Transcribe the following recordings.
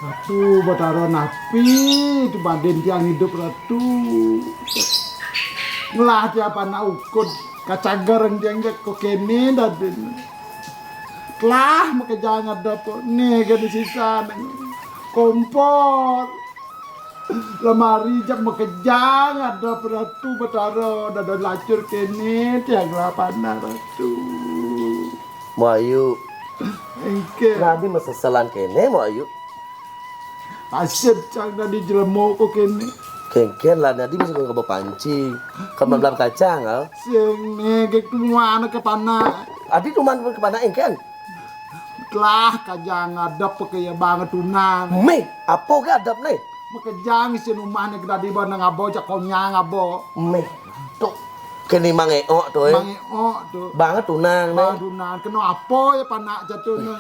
Ratu batara napi itu badan tiang hidup ratu. Ngelah tiap anak ukut kacagar yang dia kok kene daden. Kelah maka jangan dapat nih kan sisa kompor. Lemari jam makejang ada ratu batara ada lacur kene tiang lapana ratu. Mau Engke Nadi masasalan kene mau ayu. asir cang dari jelemo kok kene. Kengken lah nadi masih kau pancing. Kamu belam kacang al. Sing nege keluar ke panah. Adi tuman ke mana engken? Kelah kajang adap kaya banget tunang. Me, apa ke adab nih? Makejang isi rumah nih kedadi bana ngabo cak konya ngabo. Me, tuh kene mangeo tuh. Mangi tuh. Banget tunang nih. Bang tunang kena apa ya panak jatuh nih.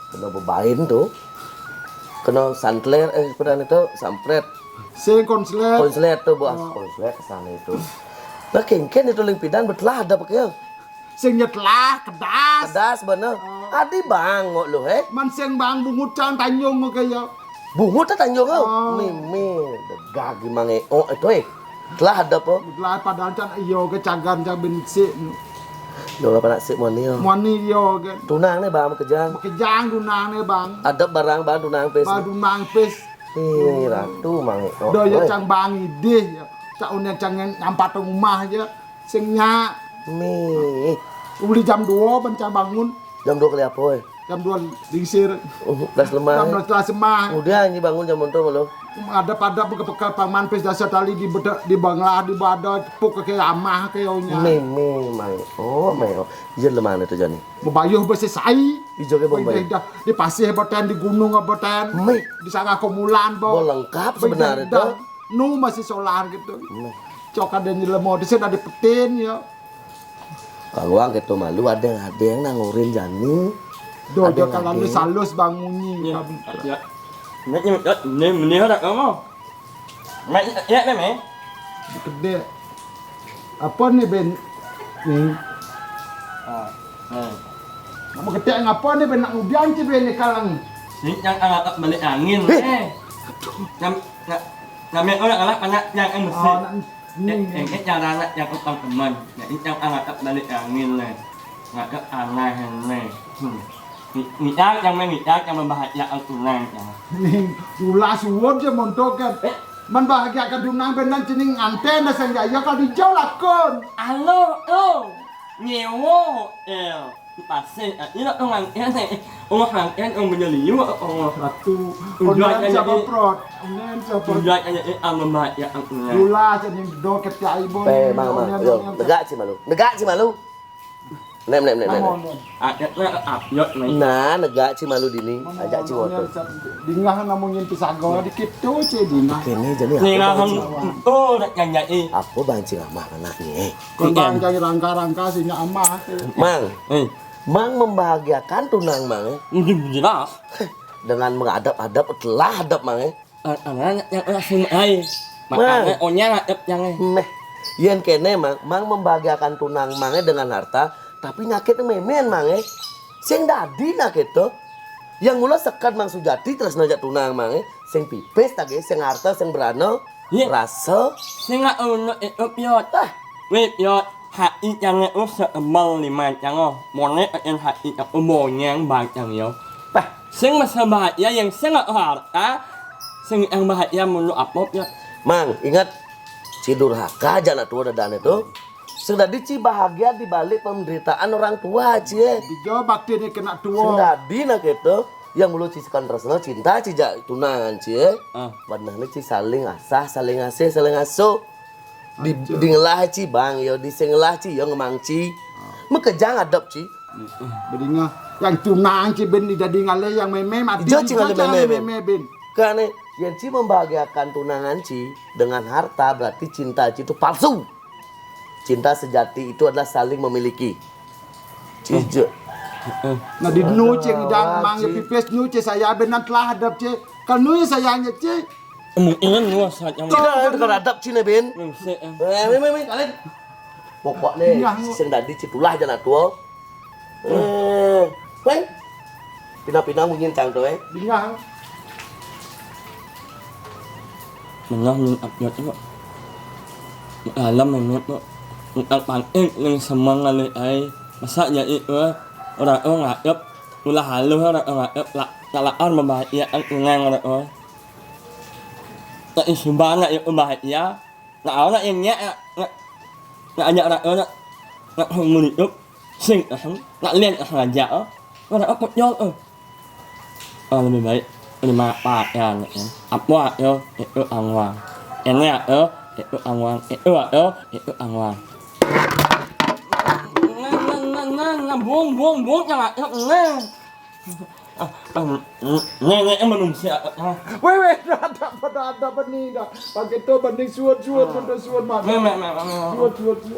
Kena bebain tuh. Kena santler sebenarnya itu sampret. Sing konslet. Konslet tuh buat konslet kesana itu. Nah kengken itu limpidan betelah ada pakai. Sing nyetlah kedas. Kedas bener. Adi bangok lo Man sing bang bungut cang tanyong kaya. Bungut tak tanjung kau. Mimi, degagi mangeo itu telah ada po. Lah padahal can iyo ke cagan cang bensin. Lo apa nak sih monio? Mani iyo ke. Tunang nih bang kejang. Makejang tunang nih bang. Ada barang bang tunang pes. Bang tunang pes. Ih ratu mangeo. Daya cang bang ide ya. Cak unek cang nyampat rumah aja. Sing nyak. Mi. Uli jam 2 bencang bangun. Jam 2 kali apa Jam 2 dingsir. Kelas lemah. Jam 12 semah. Udah ini bangun jam untuk malu. Ada pada bekal paman pes dasar tali di bedak di bangla di bada puk ke amah ke yonya. Mi mangeo. Iya lemah itu Jani. Bebayuh besi sai. Ijo ke bombay. Di pasir boten di gunung boten. Mi. Di sana komulan Oh lengkap sebenarnya itu. Nu masih solar gitu. Cok ada nyelemo di sini ada petin ya. Kalau ang gitu malu ada yang nangurin Jani. Dojo kalau lu salus bangunyi. Ya. Ini ada kamu. Mak ya meme. Gede. Apa nih Ben? Nih. Kamu gede ngapa nih Ben nak ubian sih Ben kalang. Ini yang agak balik angin. Namanya orang anak anak yang mesin. Yang cara anak yang utang teman. Jadi yang agak balik angin nih. Agak aneh nih. Ngiyak yang membahagiakan tunang. Nih ulah suwon je montokan. Man bahagiakan tunang benan cening anten dan senjaya kalau dijauh lakon. Halo, nyewo, pasir. Ini orang yang menyeliu orang Ratu. Udah Onen siapa prot? Onen siapa? Udah yang membahagiakan tunang. Ulah cening doket ya ibu. Mama, yo, negak sih malu. Nem. Akhirnya upload nih. Nah, negak sih malu dini. Ajak sih motor. Dingah namun pisago dikit tuh ce dina. Kene jadi Nih apa? ngaham, oh yang nyai. Apa bancing amah anaknya? Kembang jadi rangka-rangka sihnya amah. Mang, Mang membahagiakan tunang Mang Jelas. dengan mengadap-adap telah adap Mang. Anak yang langsung ay. Makanya onya ngadep yang Meh, yen kene Mang membahagiakan tunang Mang dengan harta, tapi nyakit memen Mang. Sing dadi nyakit tuh. Yang mula sekat Mang Sujati terus najak tunang Mang. Sing pipis tage, sing harta, sing berano, rasa. sing ono itu piot. Wait piot. Hati yang itu seembal lima yang monet yang hati yang umumnya yang banyak yo. Sing masa bahagia yang sangat harta, sing yang bahagia menurut apa ya? Mang, ingat si durhaka aja tua dadane tuh. Sudah dici bahagia di balik penderitaan orang tua cie. Dijawab bakti ini kena Sudah tua. di nak itu yang mulu cisikan resno cinta cijak tunangan cie. Benar ci saling asah, saling asih, saling asuh. Di ngelah ci bang yo, di sengelah ci yo ngemang ci. Mekejang adop ci. Bedinga yang tunang ci ben jadi ngale yang meme mati. Ijo ci ngale meme ben. Karena yang ci membahagiakan tunangan ci dengan harta berarti cinta ci itu palsu. Cinta sejati itu adalah saling memiliki. Cijo. Nah di nu cing dan mang pipes nu ce saya benan telah hadap ce. Kalau nu sayangnya ce. Mungkin lu saat yang Tidak ada keradap Cina Ben. mengse. Kalian. Pokoknya sing dadi citulah jalan tua. Weng. Pina-pina mungkin cang tuh Dingah. menang upload itu alam menurut ang ng semangat ay masa ya itu orang ngajak ulah halu orang ngajak lalaan membahagia ngang orang tak isubana itu bahagia nah orang yang nya ajak orang nak menunjuk sing nak lihat aja orang apa jual lebih baik lima pak ya apa yo itu angwang enak yo itu angwang itu angwang buông jangan nghe manusia Weh, ada benih dah. Pakai tu banding suat-suat, suat mana. mẹ Suat.